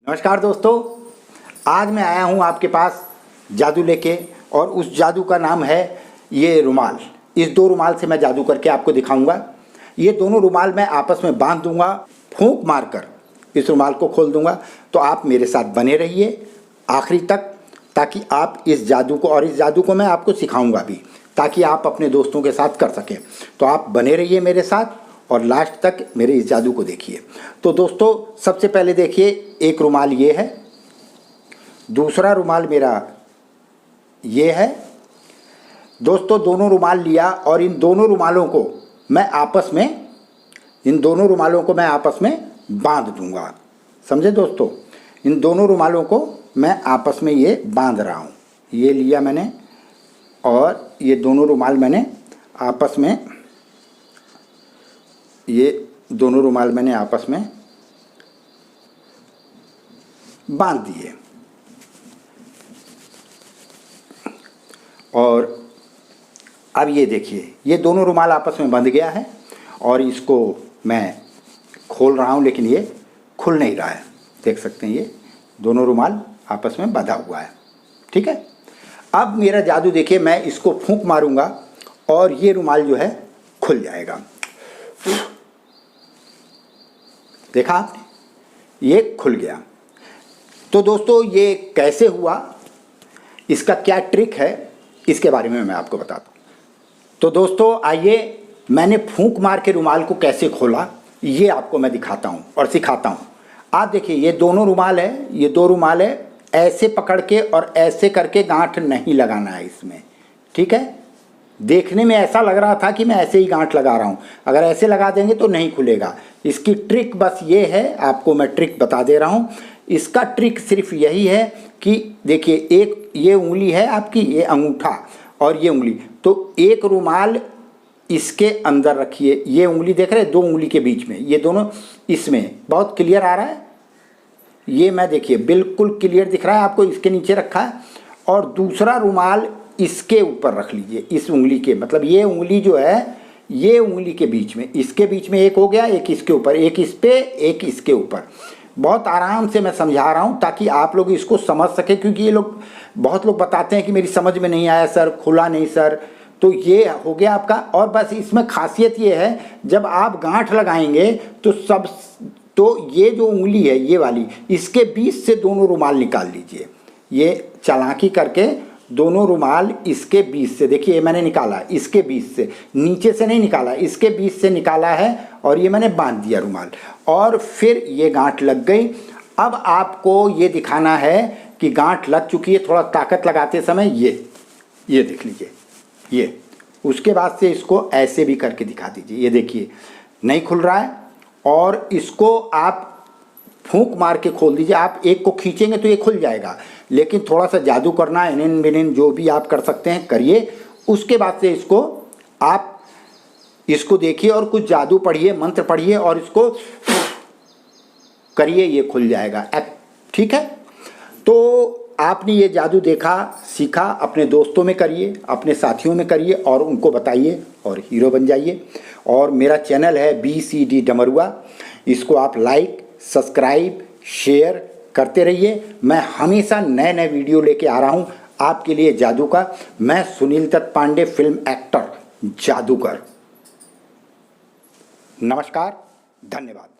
नमस्कार दोस्तों, आज मैं आया हूँ आपके पास जादू लेके और उस जादू का नाम है ये रुमाल। इस दो रुमाल से मैं जादू करके आपको दिखाऊंगा। ये दोनों रुमाल मैं आपस में बांध दूंगा, फूंक मारकर इस रुमाल को खोल दूंगा। तो आप मेरे साथ बने रहिए आखिरी तक, ताकि आप इस जादू को, और इस जादू को मैं आपको सिखाऊंगा भी, ताकि आप अपने दोस्तों के साथ कर सकें। तो आप बने रहिए मेरे साथ और लास्ट तक मेरे इस जादू को देखिए। तो दोस्तों, सबसे पहले देखिए, एक रुमाल ये है, दूसरा रुमाल मेरा ये है। दोस्तों, दोनों रुमाल लिया और इन दोनों रुमालों को मैं आपस में बांध दूंगा। समझे दोस्तों? इन दोनों रुमालों को मैं आपस में ये बांध रहा हूँ। ये लिया मैंने और ये दोनों रुमाल मैंने आपस में बांध दिए। और अब ये देखिए, ये दोनों रुमाल आपस में बंध गया है और इसको मैं खोल रहा हूँ, लेकिन ये खुल नहीं रहा है। देख सकते हैं, ये दोनों रुमाल आपस में बंधा हुआ है। ठीक है, अब मेरा जादू देखिए, मैं इसको फूंक मारूंगा और ये रुमाल जो है खुल जाएगा। देखा आपने, ये खुल गया। तो दोस्तों, ये कैसे हुआ, इसका क्या ट्रिक है, इसके बारे में मैं आपको बताता हूँ। तो दोस्तों आइए, मैंने फूंक मार के रुमाल को कैसे खोला ये आपको मैं दिखाता हूँ और सिखाता हूँ। आप देखिए, ये दोनों रुमाल है, ये दो रुमाल है। ऐसे पकड़ के और ऐसे करके गांठ नहीं लगाना है इसमें। ठीक है, देखने में ऐसा लग रहा था कि मैं ऐसे ही गांठ लगा रहा हूँ, अगर ऐसे लगा देंगे तो नहीं खुलेगा। इसकी ट्रिक बस ये है, आपको मैं ट्रिक बता दे रहा हूँ। इसका ट्रिक सिर्फ यही है कि देखिए, एक ये उंगली है आपकी, ये अंगूठा और ये उंगली, तो एक रुमाल इसके अंदर रखिए। ये उंगली देख रहे हैं, दो उंगली के बीच में, ये दोनों इसमें बहुत क्लियर आ रहा है। ये मैं देखिए बिल्कुल क्लियर दिख रहा है आपको, इसके नीचे रखा है। और दूसरा रुमाल इसके ऊपर रख लीजिए, इस उंगली के, मतलब ये उंगली जो है, ये उंगली के बीच में, इसके बीच में एक हो गया, एक इसके ऊपर, एक इस पे, एक इसके ऊपर। बहुत आराम से मैं समझा रहा हूँ ताकि आप लोग इसको समझ सके, क्योंकि ये लोग, बहुत लोग बताते हैं कि मेरी समझ में नहीं आया सर, खुला नहीं सर। तो ये हो गया आपका। और बस इसमें खासियत ये है, जब आप गांठ लगाएंगे तो ये जो उंगली है, ये वाली, इसके बीच से दोनों रुमाल निकाल लीजिए। ये चालाकी करके दोनों रुमाल इसके बीच से, देखिए मैंने निकाला इसके बीच से, नीचे से नहीं निकाला, इसके बीच से निकाला है और ये मैंने बांध दिया रुमाल। और फिर ये गांठ लग गई। अब आपको ये दिखाना है कि गांठ लग चुकी है। थोड़ा ताकत लगाते समय ये देख लीजिए, ये, उसके बाद से इसको ऐसे भी करके दिखा दीजिए। ये देखिए, नहीं खुल रहा है। और इसको आप फूंक मार के खोल दीजिए। आप एक को खींचेंगे तो ये खुल जाएगा, लेकिन थोड़ा सा जादू करना, इनिन बिनिन जो भी आप कर सकते हैं करिए। उसके बाद से इसको देखिए और कुछ जादू पढ़िए, मंत्र पढ़िए और इसको करिए, ये खुल जाएगा। ठीक है, तो आपने ये जादू देखा, सीखा, अपने दोस्तों में करिए, अपने साथियों में करिए और उनको बताइए और हीरो बन जाइए। और मेरा चैनल है BCD डमरुआ, इसको आप लाइक, सब्सक्राइब, शेयर करते रहिए। मैं हमेशा नए नए वीडियो लेके आ रहा हूँ आपके लिए जादू का। मैं सुनील दत्त पांडे, फिल्म एक्टर, जादूगर। नमस्कार, धन्यवाद।